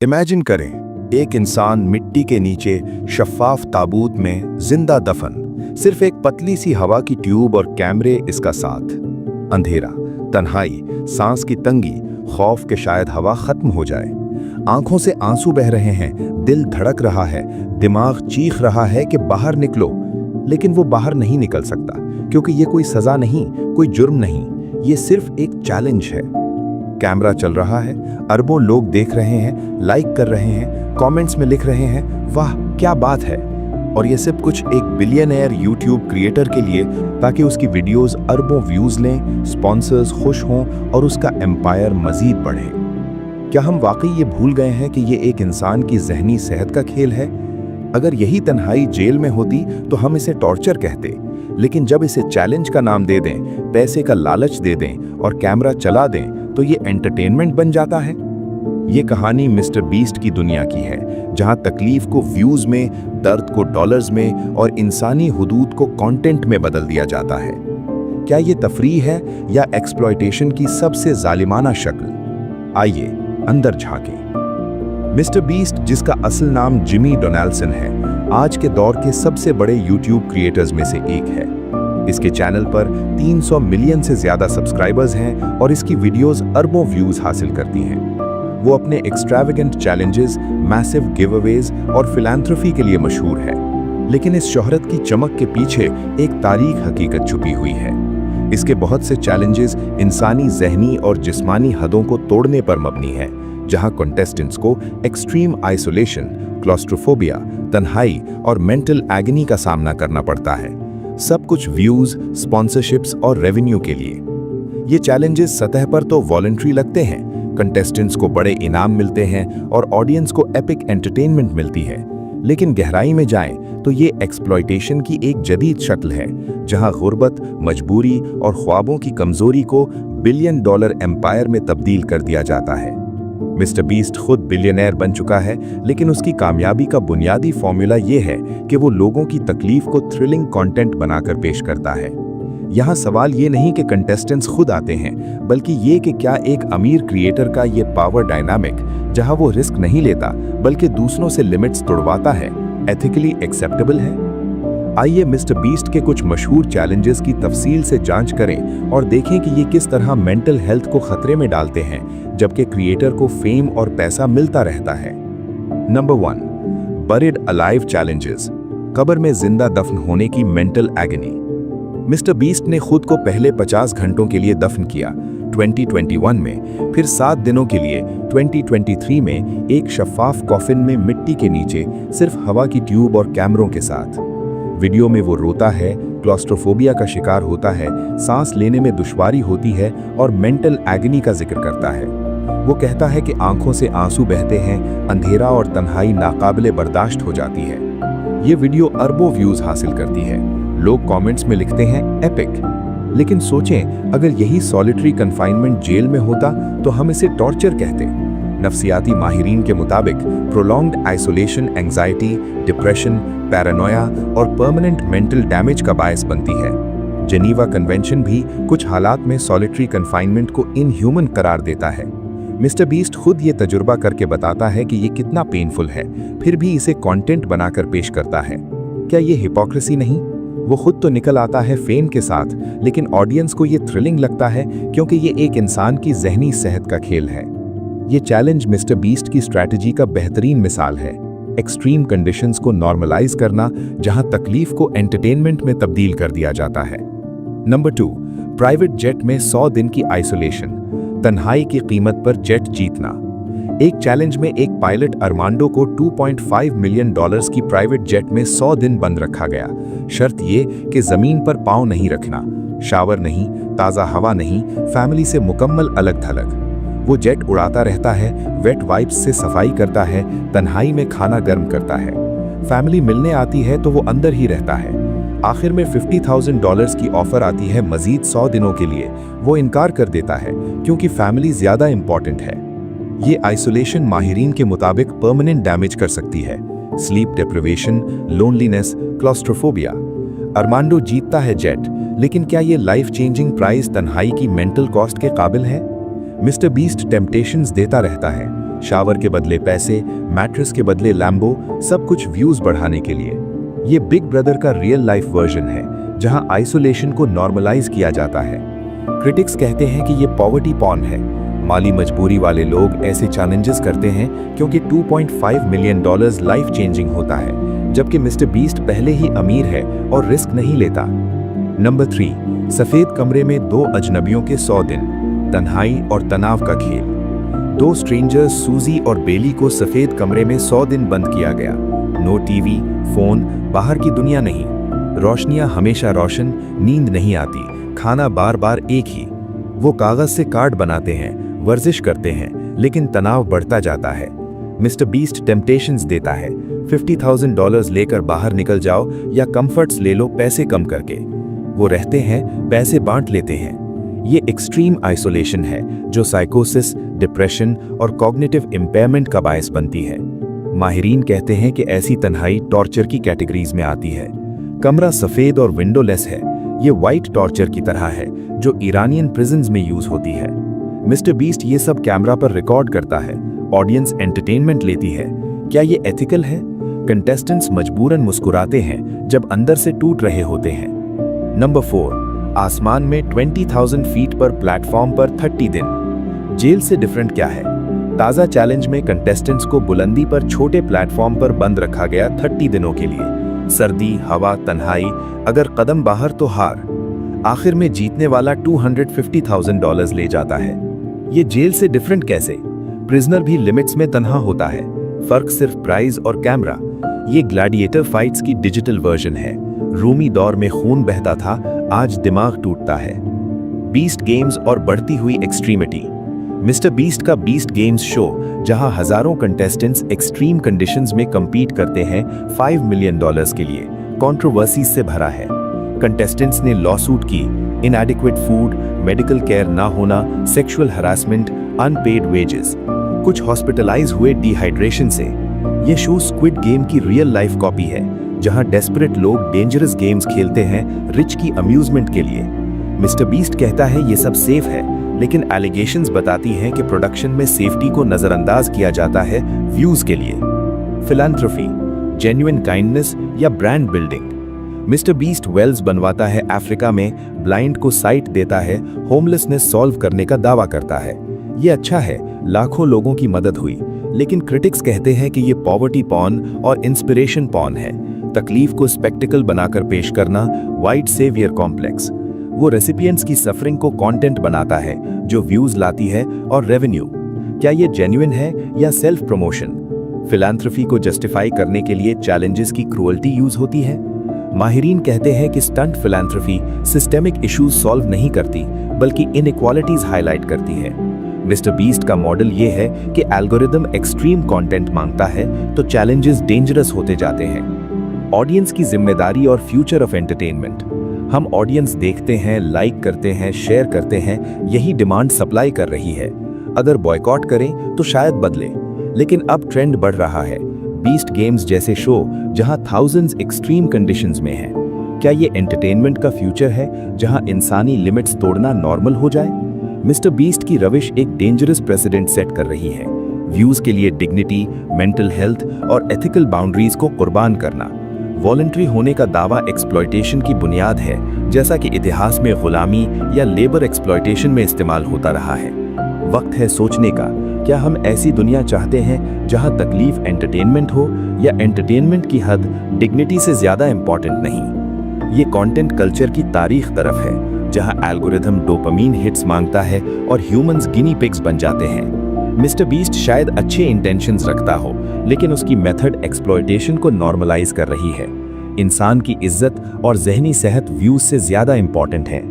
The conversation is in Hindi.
इमेजिन करें, एक इंसान मिट्टी के नीचे शफ़ाफ ताबूत में जिंदा दफन, सिर्फ एक पतली सी हवा की ट्यूब और कैमरे इसका साथ। अंधेरा, तन्हाई, सांस की तंगी, खौफ के शायद हवा खत्म हो जाए। आंखों से आंसू बह रहे हैं, दिल धड़क रहा है, दिमाग चीख रहा है कि बाहर निकलो, लेकिन वो बाहर नहीं निकल सकता, क्योंकि ये कोई सजा नहीं, कोई जुर्म नहीं, ये सिर्फ एक चैलेंज है। कैमरा चल रहा है, अरबों लोग देख रहे हैं, लाइक कर रहे हैं, कमेंट्स में लिख रहे हैं, वाह क्या बात है। और ये सब कुछ एक बिलियनेयर यूट्यूब क्रिएटर के लिए, ताकि उसकी वीडियोस अरबों व्यूज लें, स्पॉन्सर्स खुश हों और उसका एम्पायर मजीद बढ़े। क्या हम वाकई ये भूल गए हैं कि ये एक इंसान की जहनी सेहत का खेल है? अगर यही तन्हाई जेल में होती तो हम इसे टॉर्चर कहते, लेकिन जब इसे चैलेंज का नाम दे दें, पैसे का लालच दे दें और कैमरा चला दें, तो ये एंटरटेनमेंट बन जाता है। ये कहानी मिस्टर बीस्ट की दुनिया की है, जहां तकलीफ को व्यूज में, दर्द को डॉलर्स में और इंसानी हुदूद को कंटेंट में बदल दिया जाता है। क्या ये तफरीह है या एक्सप्लॉयटेशन की सबसे जालिमाना शक्ल? आइए अंदर झांकें। मिस्टर बीस्ट, जिसका असल नाम जिमी डोनाल्डसन है, आज के दौर के सबसे बड़े यूट्यूब क्रिएटर्स में से एक है। इसके चैनल पर 300 मिलियन से ज्यादा सब्सक्राइबर्स हैं और इसकी वीडियोस अरबों व्यूज हासिल करती हैं। वो अपने एक्सट्रावेगेंट चैलेंजेस, मैसिव गिवअवेज और फिलैंथ्रोफी के लिए मशहूर है, लेकिन इस शोहरत की चमक के पीछे एक तारीख हकीकत छुपी हुई है। इसके बहुत से चैलेंजेस इंसानी जहनी और जिस्मानी हदों को तोड़ने पर मबनी है, जहां कंटेस्टेंट्स को एक्सट्रीम आइसोलेशन, क्लॉस्ट्रोफोबिया, तन्हाई और मेंटल एगनी का सामना करना पड़ता है। सब कुछ व्यूज, स्पॉन्सरशिप्स और रेवेन्यू के लिए। ये चैलेंजेस सतह पर तो वॉलंटरी लगते हैं, कंटेस्टेंट्स को बड़े इनाम मिलते हैं और ऑडियंस को एपिक एंटरटेनमेंट मिलती है, लेकिन गहराई में जाएं तो ये एक्सप्लॉयटेशन की एक जदीद शक्ल है, जहां गुर्बत, मजबूरी और ख्वाबों की कमजोरी को बिलियन डॉलर एम्पायर में तब्दील कर दिया जाता है। मिस्टर बीस्ट खुद बिलियनेयर बन चुका है, लेकिन उसकी कामयाबी का बुनियादी फॉर्मूला ये है कि वो लोगों की तकलीफ को थ्रिलिंग कंटेंट बनाकर पेश करता है। यहाँ सवाल ये नहीं कि कंटेस्टेंट्स खुद आते हैं, बल्कि ये कि क्या एक अमीर क्रिएटर का ये पावर डायनामिक, जहाँ वो रिस्क नहीं लेता बल्कि दूसरों से लिमिट्स तोड़वाता है, एथिकली एक्सेप्टेबल है? आइए मिस्टर बीस्ट के कुछ मशहूर चैलेंजेस की तफसील से जांच करें और देखें कि ये किस तरह मेंटल हेल्थ को खतरे में डालते हैं, जबकि क्रिएटर को फेम और पैसा मिलता रहता है। नंबर 1, बरिड अलाइव चैलेंजेस, कब्र में जिंदा दफन होने की मेंटल एगनी। मिस्टर बीस्ट ने खुद को पहले 50 घंटों के लिए दफन किया 2021 में, फिर 7 दिनों के लिए 2023 में एक शफाफ कॉफिन में मिट्टी के नीचे सिर्फ हवा की ट्यूब और कैमरों के साथ। वीडियो में वो रोता है, क्लॉस्ट्रोफोबिया का शिकार होता है, सांस लेने में दुश्वारी होती है और मेंटल एगनी का जिक्र करता है। वो कहता है कि आंखों से आंसू बहते हैं, अंधेरा और तन्हाई नाकाबिले बर्दाश्त हो जाती है। ये वीडियो अरबों व्यूज हासिल करती है। लोग कमेंट्स में लिखते हैं एपिक, लेकिन सोचें, अगर यही सॉलिटरी कन्फाइनमेंट जेल में होता तो हम इसे टॉर्चर कहते। नफ्सियाती माहिरीन के मुताबिक prolonged isolation anxiety, depression, Paranoia और परमानेंट मेंटल डैमेज का बायस बनती है। जेनीवा कन्वेंशन भी कुछ हालात में सॉलिटरी कन्फाइनमेंट को इनह्यूमन करार देता है। मिस्टर बीस्ट खुद ये तजुर्बा करके बताता है कि ये कितना पेनफुल है, फिर भी इसे कंटेंट बनाकर पेश करता है। क्या ये हिपोक्रेसी नहीं? वो खुद तो निकल आता है फेम के साथ, लेकिन ऑडियंस को ये थ्रिलिंग लगता है क्योंकि ये एक इंसान की जहनी सेहत का खेल है। ये चैलेंज मिस्टर बीस्ट की स्ट्रैटेजी का बेहतरीन मिसाल है। एक्सट्रीम कंडीशंस को नॉर्मलाइज करना, जहां तकलीफ को एंटरटेनमेंट में तब्दील कर दिया जाता है। नंबर 2, प्राइवेट जेट में 100 दिन की आइसोलेशन, तन्हाई की कीमत पर जेट जीतना। एक चैलेंज में एक पायलट अरमांडो को $2.5 मिलियन की प्राइवेट जेट में 100 दिन बंद रखा गया। शर्त ये कि जमीन पर पांव नहीं रखना, शावर नहीं, ताज़ा हवा नहीं, फैमिली से मुकम्मल अलग थलग। वो जेट उड़ाता रहता है, वेट वाइप्स से सफाई करता है, तन्हाई में खाना गर्म करता है। फैमिली मिलने आती है तो वो अंदर ही रहता है। आखिर में $50,000 की ऑफर आती है मजीद 100 दिनों के लिए। वो इनकार कर देता है क्योंकि फैमिली ज्यादा इंपॉर्टेंट है। ये आइसोलेशन माहिरीन के मुताबिक परमानेंट डैमेज कर सकती है। Sleep deprivation, loneliness, claustrophobia. Armando जीतता है जेट, लेकिन क्या ये लाइफ चेंजिंग प्राइस तन्हाई की मेंटल कॉस्ट के काबिल है? मिस्टर बीस्ट टेम्पटेशंस देता रहता है, शावर के बदले पैसे, मैट्रेस के बदले लैम्बो, सब कुछ व्यूज बढ़ाने के लिए। ये बिग ब्रदर का रियल लाइफ वर्जन है, जहां आइसोलेशन को नॉर्मलाइज किया जाता है। क्रिटिक्स कहते हैं कि ये पॉवर्टी पॉर्न है। माली मजबूरी वाले लोग ऐसे चैलेंजेस करते हैं क्योंकि $2.5 मिलियन लाइफ चेंजिंग होता है, जबकि मिस्टर बीस्ट पहले ही अमीर है और रिस्क नहीं लेता। नंबर 3, सफेद कमरे में 2 अजनबियों के 100 दिन, तन्हाई और तनाव का खेल। 2 स्ट्रेंजर्स सूजी और बेली को सफेद कमरे में 100 दिन बंद किया गया। नो टीवी, फोन, बाहर की दुनिया नहीं। रोशनियां हमेशा रोशन, नींद नहीं आती, खाना बार बार एक ही। वो कागज से कार्ड बनाते हैं, वर्जिश करते हैं, लेकिन तनाव बढ़ता जाता है। मिस्टर बीस्ट टेम्पटेशंस देता है, $50,000 लेकर बाहर निकल जाओ या कंफर्ट्स ले लो पैसे कम करके। वो रहते हैं, पैसे बांट लेते हैं। ये एक्सट्रीम आइसोलेशन है जो साइकोसिस, डिप्रेशन और कॉग्निटिव इम्पेयरमेंट का बायस बनती है। माहिरीन कहते हैं कि ऐसी तन्हाई टॉर्चर की कैटेगरीज में आती है। कमरा सफेद और विंडोलेस है। ये व्हाइट टॉर्चर की तरह है जो ईरानियन प्रिजन्स में यूज होती है। मिस्टर बीस्ट ये सब कैमरा पर रिकॉर्ड करता है, ऑडियंस एंटरटेनमेंट लेती है। क्या ये एथिकल है? कंटेस्टेंट्स मजबूरन मुस्कुराते हैं जब अंदर से टूट रहे होते हैं। नंबर 4, आसमान में 20,000 फीट पर प्लेटफॉर्म पर 30 दिन। जेल से डिफरेंट क्या है? ताज़ा चैलेंज में कंटेस्टेंट्स को बुलंदी पर छोटे प्लेटफॉर्म पर बंद रखा गया 30 दिनों के लिए। सर्दी, हवा, तन्हाई, अगर कदम बाहर तो हार। आखिर में जीतने वाला $250,000 ले जाता है। ये जेल से डिफरेंट कैसे? प्रिजनर भी लिमिट्स में तन्हा होता है, फर्क सिर्फ प्राइज और कैमरा। ये ग्लैडिएटर फाइट्स की डिजिटल वर्जन है। रूमी दौर में खून बहता था, आज दिमाग टूटता है। बीस्ट गेम्स और बढ़ती हुई एक्सट्रीमिटी। मिस्टर बीस्ट का बीस्ट गेम्स शो, जहां हजारों कंटेस्टेंट्स एक्सट्रीम कंडीशंस में compete करते हैं $5 मिलियन के लिए, कंट्रोवर्सीज से भरा है। कंटेस्टेंट्स ने लॉसूट की, इनएडिक्वेट फूड, मेडिकल केयर ना होना, सेक्सुअल हरासमेंट, अनपेड वेजेस। कुछ हॉस्पिटलाइज हुए डिहाइड्रेशन से। ये शो स्क्विड गेम की रियल लाइफ कॉपी है, जहां डेस्परेट लोग डेंजरस गेम्स खेलते हैं रिच की अम्यूजमेंट के लिए। मिस्टर बीस्ट कहता है ये सब सेफ है, लेकिन एलिगेशंस बताती हैं कि प्रोडक्शन में सेफ्टी को नजरअंदाज किया जाता है व्यूज के लिए। फिलैंथ्रोफी, जेन्युइन काइंडनेस या brand building. Mister Beast wells बनवाता है अफ्रीका में, ब्लाइंड को साइट देता है, होमलेसनेस सॉल्व करने का दावा करता है। ये अच्छा है, लाखों लोगों की मदद हुई, लेकिन क्रिटिक्स कहते हैं कि ये पॉवर्टी पॉर्न और इंस्पिरेशन पॉर्न है। तकलीफ को स्पेक्टिकल बनाकर पेश करना, वाइट सेवियर कॉम्प्लेक्स। वो रेसिपिएंट्स की सफरिंग को कंटेंट बनाता है जो व्यूज लाती है और रेवेन्यू। क्या ये जेन्युइन है या सेल्फ प्रमोशन? फिलैंथ्रोफी को जस्टिफाई करने के लिए चैलेंजेस की क्रूअल्टी यूज होती है। माहिरीन कहते हैं कि stunt philanthropy systemic issues solve नहीं करती, बल्कि इनइक्वालिटीज हाईलाइट करती है। मिस्टर बीस्ट का मॉडल ये है कि एल्गोरिदम एक्सट्रीम कंटेंट मांगता है तो चैलेंजेस डेंजरस होते जाते हैं। ऑडियंस की जिम्मेदारी और फ्यूचर ऑफ एंटरटेनमेंट। हम ऑडियंस देखते हैं, लाइक करते हैं, शेयर करते हैं, यही डिमांड सप्लाई कर रही है। अगर बॉयकॉट करें तो शायद बदले, लेकिन अब ट्रेंड बढ़ रहा है। बीस्ट गेम्स जैसे शो जहां थाउजेंड्स एक्सट्रीम कंडीशंस में हैं। क्या ये एंटरटेनमेंट का फ्यूचर है जहां इंसानी लिमिट्स तोड़ना नॉर्मल हो जाए? मिस्टर बीस्ट की रविश एक डेंजरस प्रेसिडेंट सेट कर रही है। व्यूज के लिए डिग्निटी, मेंटल हेल्थ और एथिकल बाउंड्रीज को कुर्बान करना। वॉलंटरी होने का दावा एक्सप्लॉयटेशन की बुनियाद है, जैसा कि इतिहास में गुलामी या लेबर एक्सप्लॉयटेशन में इस्तेमाल होता रहा है। वक्त है सोचने का, क्या हम ऐसी दुनिया चाहते हैं जहां तकलीफ एंटरटेनमेंट हो, या एंटरटेनमेंट की हद डिग्निटी से ज्यादा इंपॉर्टेंट नहीं? ये कंटेंट कल्चर की तारीख तरफ है, जहां एल्गोरिथम डोपामीन हिट्स मांगता है और ह्यूमंस गिनी पिग्स बन जाते हैं। मिस्टर बीस्ट शायद अच्छे इंटेंशंस रखता हो, लेकिन उसकी मेथड एक्सप्लॉयटेशन को नॉर्मलाइज कर रही है। इंसान की इज्जत और जहनी सेहत व्यूज से ज्यादा इंपॉर्टेंट है।